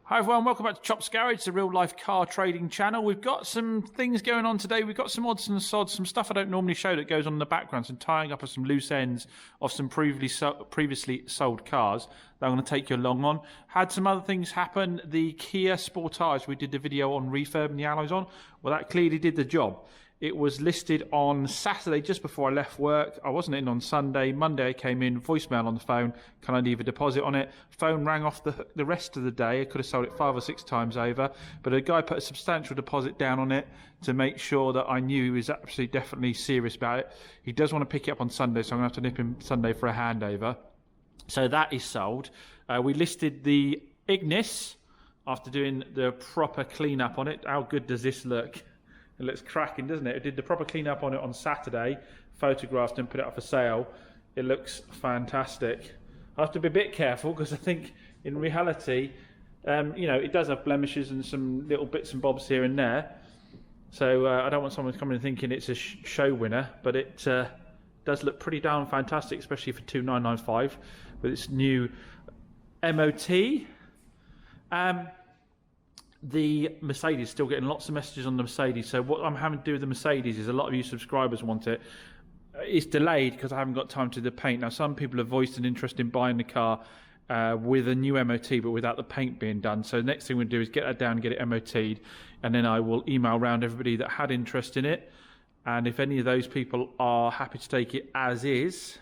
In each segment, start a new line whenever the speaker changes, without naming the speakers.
Hi everyone, welcome back to Chop's Garage, the real life car trading channel. We've got some things going on today. We've got some odds and sods, some stuff I don't normally show that goes on in the background, some tying up of some loose ends of some previously sold cars that I'm going to take you along on. Had some other things happen. The Kia Sportage, we did the video on refurb and the alloys on. Well, that clearly did the job. It was listed on Saturday just before I left work. I wasn't in on Sunday. Monday I came in, voicemail on the phone. Can I leave a deposit on it? Phone rang off the rest of the day. I could have sold it 5 or 6 times over. But a guy put a substantial deposit down on it to make sure that I knew he was absolutely definitely serious about it. He does want to pick it up on Sunday, so I'm going to have to nip him Sunday for a handover. So that is sold. We listed the Ignis after doing the proper clean-up on it. How good does this look? It looks cracking, doesn't it? I did the proper clean-up on it on Saturday, photographed and put it up for sale. It looks fantastic. I have to be a bit careful because I think in reality, you know, it does have blemishes and some little bits and bobs here and there. So I don't want someone coming and thinking it's a show winner, but it does look pretty darn fantastic, especially for 2,995 with its new MOT. The Mercedes, still getting lots of messages on the Mercedes. So what I'm having to do with the Mercedes is a lot of you subscribers want it. It's delayed because I haven't got time to do the paint. Now some people have voiced an interest in buying the car with a new MOT but without the paint being done. So the next thing we'll do is get that down and get it MOT'd, and then I will email around everybody that had interest in it, and if any of those people are happy to take it as is,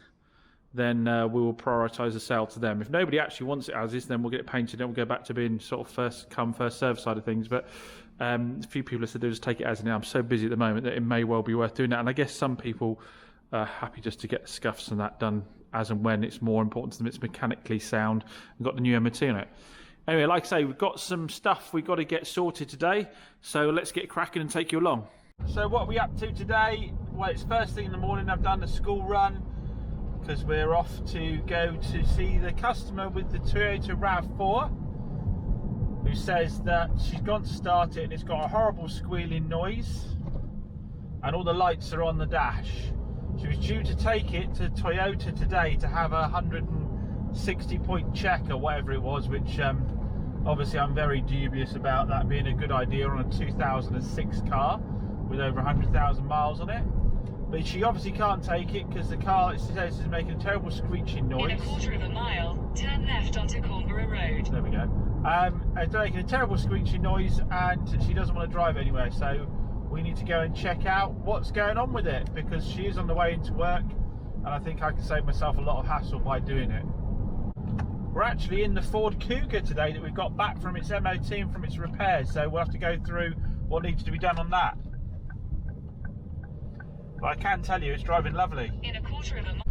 then we will prioritise the sale to them. If nobody actually wants it as is, then we'll get it painted and we'll go back to being sort of first come, first serve side of things. But a few people have said they'll just take it as is now. I'm so busy at the moment that it may well be worth doing that. And I guess some people are happy just to get the scuffs and that done as and when. It's more important to them it's mechanically sound and got the new MOT on it. Anyway, like I say, we've got some stuff we've got to get sorted today. So let's get cracking and take you along. So what are we up to today? Well, it's first thing in the morning. I've done the school run, because we're off to go to see the customer with the Toyota Rav4, who says that she's gone to start it and it's got a horrible squealing noise and all the lights are on the dash. She was due to take it to Toyota today to have a 160-point check or whatever it was, which obviously I'm very dubious about that being a good idea on a 2006 car with over 100,000 miles on it. But she obviously can't take it because the car, it says, is making a terrible screeching noise.
In a quarter of a mile, turn left onto Cornborough Road.
There we go. It's making a terrible screeching noise and she doesn't want to drive anywhere. So we need to go and check out what's going on with it, because she is on the way into work and I think I can save myself a lot of hassle by doing it. We're actually in the Ford Cougar today that we've got back from its MOT and from its repairs. So we'll have to go through what needs to be done on that. But I can tell you it's driving lovely.
In a quarter of a mile.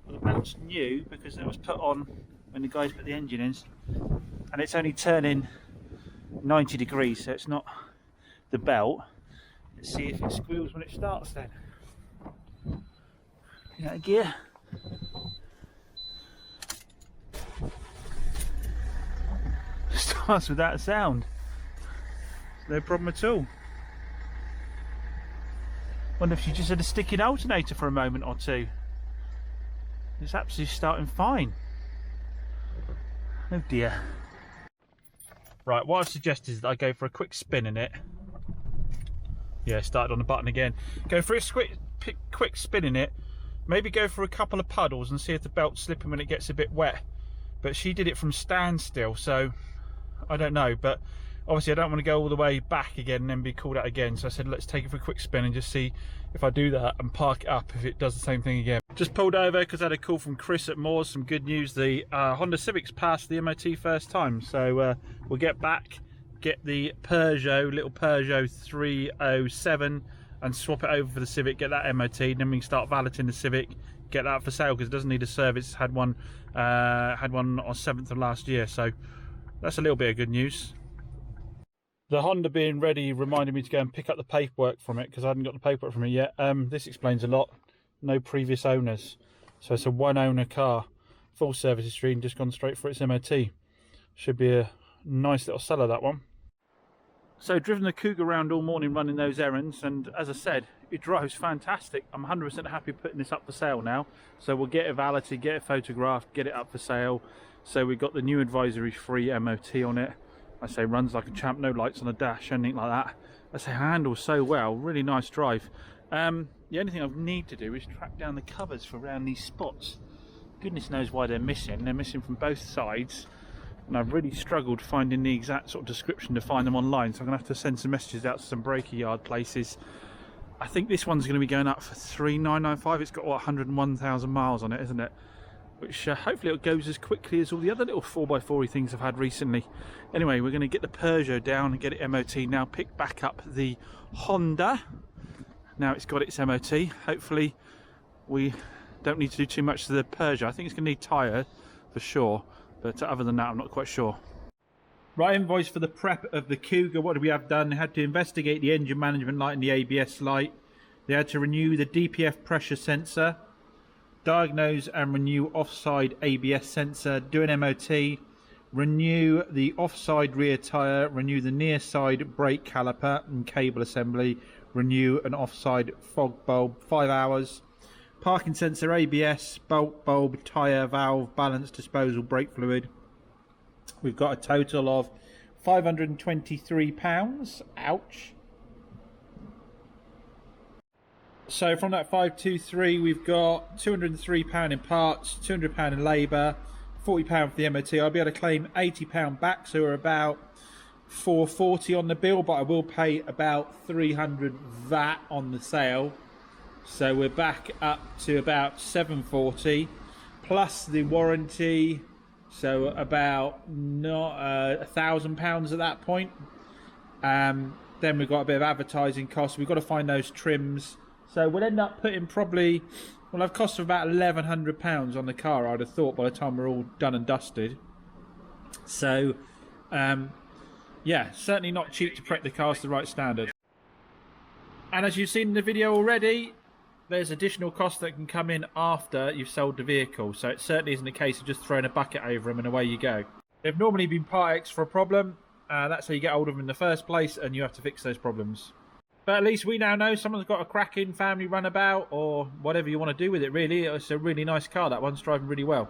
Well, the belt's new because it was put on when the guys put the engine in, and it's only turning 90 degrees, so it's not the belt. Let's see if it squeals when it starts then. In that gear. Starts without a sound. No problem at all. Wonder if she just had a sticking alternator for a moment or two. It's absolutely starting fine. Oh dear. Right, what I've suggested is that I go for a quick spin in it. Yeah, it started on the button again. Go for a quick spin in it. Maybe go for a couple of puddles and see if the belt's slipping when it gets a bit wet. But she did it from standstill, so I don't know. But obviously I don't want to go all the way back again and then be called out again. So I said let's take it for a quick spin and just see if I do that and park it up if it does the same thing again. Just pulled over because I had a call from Chris at Moores. Some good news. The Honda Civic's passed the MOT first time. So we'll get back, get the little Peugeot 307 and swap it over for the Civic, get that MOT, and then we can start valeting the Civic, get that for sale because it doesn't need a service. Had one on 7th of last year, so that's a little bit of good news. The Honda being ready reminded me to go and pick up the paperwork from it because I hadn't got the paperwork from it yet. This explains a lot. No previous owners, so it's a one owner car, full service history, and just gone straight for its MOT. Should be a nice little seller, that one. So driven the Cougar around all morning running those errands, and as I said, it drives fantastic. I'm 100% happy putting this up for sale now. So we'll get it valeted, get it photographed, get it up for sale. So we've got the new advisory free MOT on it. I say runs like a champ, no lights on the dash, anything like that. I say handles so well, really nice drive. The only thing I need to do is track down the covers for around these spots. Goodness knows why they're missing. They're missing from both sides. And I've really struggled finding the exact sort of description to find them online, so I'm going to have to send some messages out to some breaker yard places. I think this one's going to be going up for $3,995. It's got what, 101,000 miles on it, isn't it? Which hopefully it goes as quickly as all the other little 4x4-y things I've had recently. Anyway, we're going to get the Peugeot down and get it MOT. Now pick back up the Honda. Now it's got its MOT. Hopefully we don't need to do too much to the Peugeot. I think it's going to need tyre for sure. But other than that, I'm not quite sure. Right, invoice for the prep of the Cougar. What do we have done? They had to investigate the engine management light and the ABS light. They had to renew the DPF pressure sensor, diagnose and renew offside ABS sensor, do an MOT, renew the offside rear tyre, renew the near side brake caliper and cable assembly, renew an offside fog bulb, 5 hours. Parking sensor, ABS, bolt bulb, tyre, valve, balance, disposal, brake fluid. We've got a total of £523. Ouch. So from that 523, we've got £203 in parts, £200 in labour, £40 for the MOT. I'll be able to claim £80 back, so we're about £440 on the bill, but I will pay about £300 VAT on the sale. So we're back up to about £740 plus the warranty, so about not £1,000 at that point. Then we've got a bit of advertising costs. We've got to find those trims, so we'll end up putting probably, well, I've cost about £1,100 on the car, I'd have thought, by the time we're all done and dusted. So yeah, certainly not cheap to prep the cars to the right standard. And as you've seen in the video already, there's additional costs that can come in after you've sold the vehicle, so it certainly isn't a case of just throwing a bucket over them and away you go. They've normally been Part X for a problem, that's how you get hold of them in the first place, and you have to fix those problems. But at least we now know someone's got a cracking family runabout, or whatever you want to do with it really. It's a really nice car, that one's driving really well.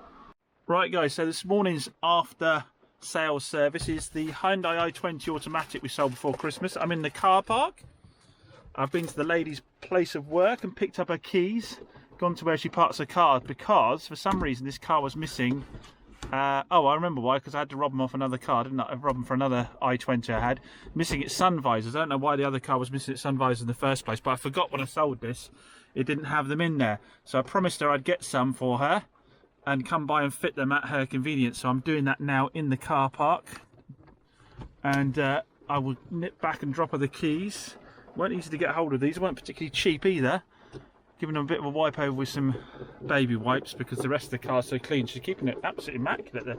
Right guys, so this morning's after sales service is the Hyundai i20 automatic we sold before Christmas. I'm in the car park. I've been to the lady's place of work and picked up her keys, gone to where she parks her car, because for some reason this car was missing. Oh, I remember why, because I had to rob them off another car, didn't I? I robbed them for another i20 I had, missing its sun visors. I don't know why the other car was missing its sun visors in the first place, but I forgot when I sold this, it didn't have them in there. So I promised her I'd get some for her and come by and fit them at her convenience. So I'm doing that now in the car park, and I will nip back and drop her the keys. Weren't easy to get hold of these, weren't particularly cheap either. Giving them a bit of a wipe over with some baby wipes because the rest of the car's so clean. She's keeping it absolutely immaculate, the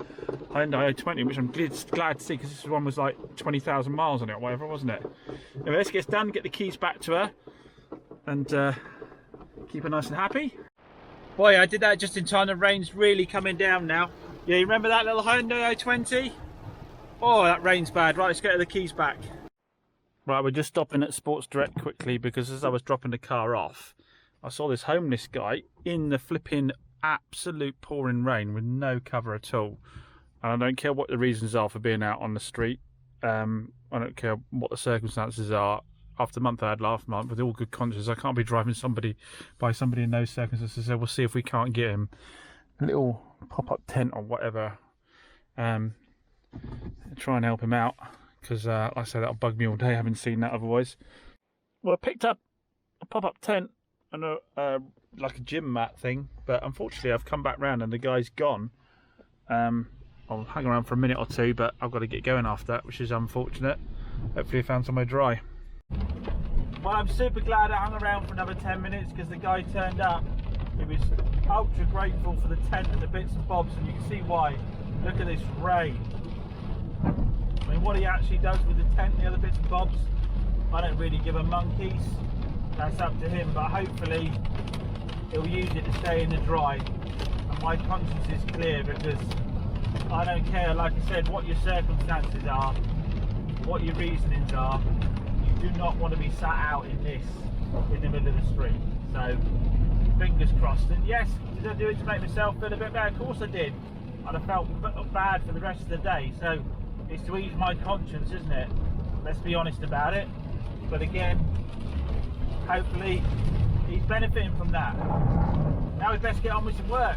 Hyundai i20, which I'm glad to see, because this one was like 20,000 miles on it or whatever, wasn't it? Anyway, let's get done, get the keys back to her, and keep her nice and happy. Boy, I did that just in time. The rain's really coming down now. Yeah, you remember that little Hyundai i20? Oh, that rain's bad. Right, let's get the keys back. Right, we're just stopping at Sports Direct quickly, because as I was dropping the car off, I saw this homeless guy in the flipping absolute pouring rain with no cover at all. And I don't care what the reasons are for being out on the street. I don't care what the circumstances are. After the month I had last month, with all good conscience, I can't be driving somebody in those circumstances. So we'll see if we can't get him a little pop-up tent or whatever. Try and help him out, because like I say, that'll bug me all day. I haven't seen that otherwise. Well, I picked up a pop-up tent and like a gym mat thing, but unfortunately I've come back round and the guy's gone. I'll hang around for a minute or two, but I've got to get going after that, which is unfortunate. Hopefully I found somewhere dry. Well, I'm super glad I hung around for another 10 minutes, because the guy turned up. He was ultra grateful for the tent and the bits and bobs, and you can see why. Look at this rain. I mean, what he actually does with the tent and the other bits and bobs, I don't really give a monkeys. That's up to him, but hopefully he'll use it to stay in the dry. And my conscience is clear, because I don't care, like I said, what your circumstances are. what your reasonings are. You do not want to be sat out in this in the middle of the street. So fingers crossed. And yes, did I do it to make myself feel a bit better? Of course I did. And I felt bad for the rest of the day. So it's to ease my conscience, isn't it? Let's be honest about it. But again, hopefully he's benefiting from that. Now we best get on with some work.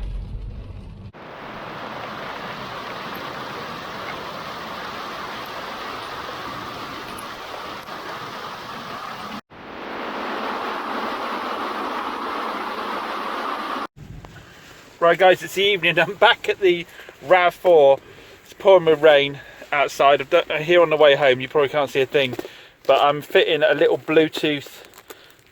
Right guys, it's the evening. I'm back at the Rav4. It's pouring with rain outside. Here on the way home, you probably can't see a thing, but I'm fitting a little Bluetooth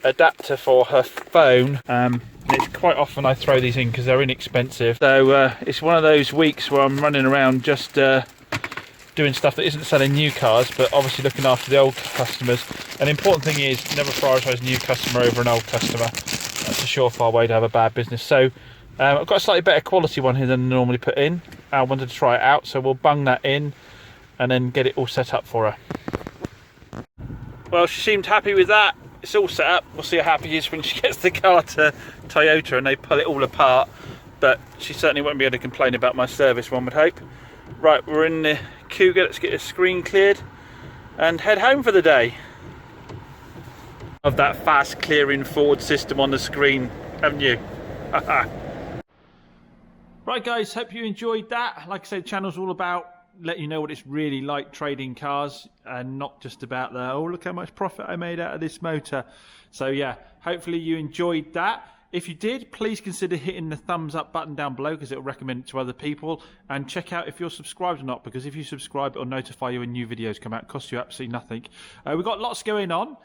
adapter for her phone. It's quite often I throw these in because they're inexpensive. So it's one of those weeks where I'm running around just doing stuff that isn't selling new cars, but obviously looking after the old customers. An important thing is never prioritise a new customer over an old customer. That's a surefire way to have a bad business. So I've got a slightly better quality one here than I normally put in. I wanted to try it out, so we'll bung that in and then get it all set up for her. Well, she seemed happy with that. It's all set up. We'll see how happy she is when she gets the car to Toyota and they pull it all apart. But she certainly won't be able to complain about my service, one would hope. Right, we're in the Cougar. Let's get the screen cleared and head home for the day. Of that fast clearing Ford system on the screen, haven't you? Right guys, hope you enjoyed that. Like I said, the channel's all about letting you know what it's really like trading cars and not just about the, oh look how much profit I made out of this motor. So yeah, hopefully you enjoyed that. If you did, please consider hitting the thumbs up button down below because it'll recommend it to other people, and check out if you're subscribed or not, because if you subscribe it'll notify you when new videos come out. It costs you absolutely nothing. We've got lots going on.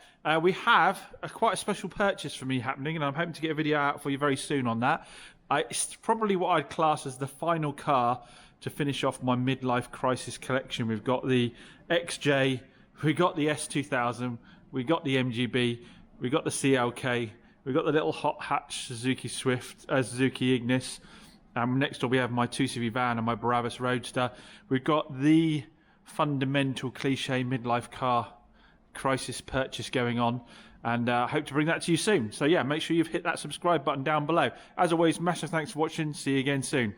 We have quite a special purchase for me happening, and I'm hoping to get a video out for you very soon on that. It's probably what I'd class as the final car to finish off my midlife crisis collection. We've got the XJ, we got the S2000, we got the MGB, we got the CLK, we got the little hot hatch Suzuki Swift, Suzuki Ignis. Next door we have my 2CV van and my Barabbas Roadster. We've got the fundamental cliche midlife car crisis purchase going on, and I hope to bring that to you soon. So yeah, make sure you've hit that subscribe button down below. As always, massive thanks for watching. See you again soon.